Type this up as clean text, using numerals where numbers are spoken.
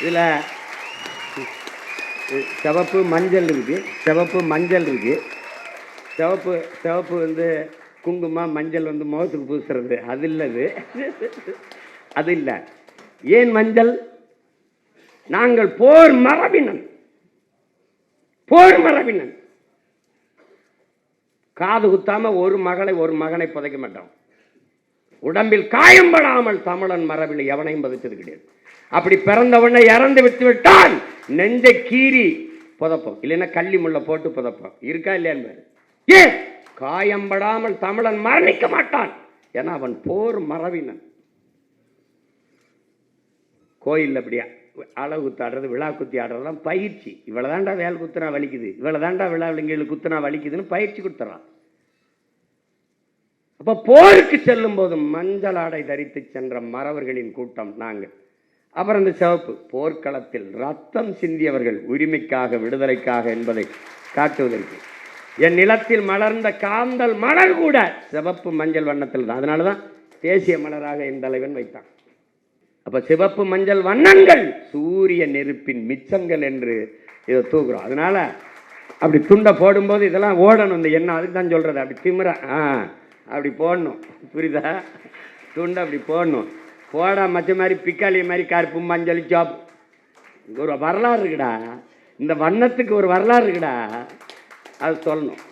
இதில் சிவப்பு மஞ்சள் இருக்குது, சிவப்பு மஞ்சள் இருக்குது. சிவப்பு சிவப்பு வந்து குங்குமம், மஞ்சள் வந்து முகத்துக்கு பூசுறது, அது இல்லது, அது இல்லை. ஏன் மஞ்சள்? நாங்கள் போர் மரபினன், போர் மரபினன். காது குத்தாம ஒரு மகனை புதைக்க மாட்டோம். உடம்பில் காயம்படாமல் தமிழன் மரபில் எவனையும் புதைச்சது கிடையாது. அப்படி பிறந்தவனை இறந்து விட்டு விட்டால் நெஞ்சை கீறி புதைப்போம், இல்லைன்னா கள்ளி முள்ள போட்டு புதைப்போம். இருக்கா இல்லையா? ஏன் காயம்படாமல் தமிழன் மரணிக்க மாட்டான்? ஏன்னா அவன் போர் மரபினன். கோயில் அப்படியா அளவு குத்து ஆடுறது, விழா குத்தி ஆடுறதுலாம் பயிற்சி. இவ்வளவுதான்டா வேல் குத்துனா வலிக்குது, இவ்வளவுதான்டா விழா விலங்குகள் குத்துனா வலிக்குதுன்னு பயிற்சி கொடுத்துறான். அப்ப போருக்கு செல்லும் போது மஞ்சள் ஆடை தரித்து சென்ற மறவர்களின் கூட்டம் நாங்கள். அப்புறம் இந்த சிவப்பு, போர்க்களத்தில் ரத்தம் சிந்தியவர்கள், உரிமைக்காக, விடுதலைக்காக என்பதை காட்டுவதற்கு. என் நிலத்தில் மலர்ந்த காந்தல் மலர் கூட சிவப்பு மஞ்சள் வண்ணத்தில் தான். அதனாலதான் தேசிய மலராக என் தலைவன் வைத்தான். அப்ப சிவப்பு மஞ்சள் வண்ணங்கள் சூரிய நெருப்பின் மிச்சங்கள் என்று இதை தூக்குறோம். அதனால அப்படி துண்டை போடும்போது இதெல்லாம் ஓடணும். இந்த எண்ணம் அதுக்கு தான் சொல்றது. அப்படி திமிர அப்படி போடணும், புரியுதா? துண்டை அப்படி போடணும். போடா மற்ற மாதிரி பிக்காளி மாதிரி கருப்பு மஞ்சள் சாப். ஒரு வரலாறு இருக்குடா, இந்த வண்ணத்துக்கு ஒரு வரலாறு இருக்குடா, அது சொல்லணும்.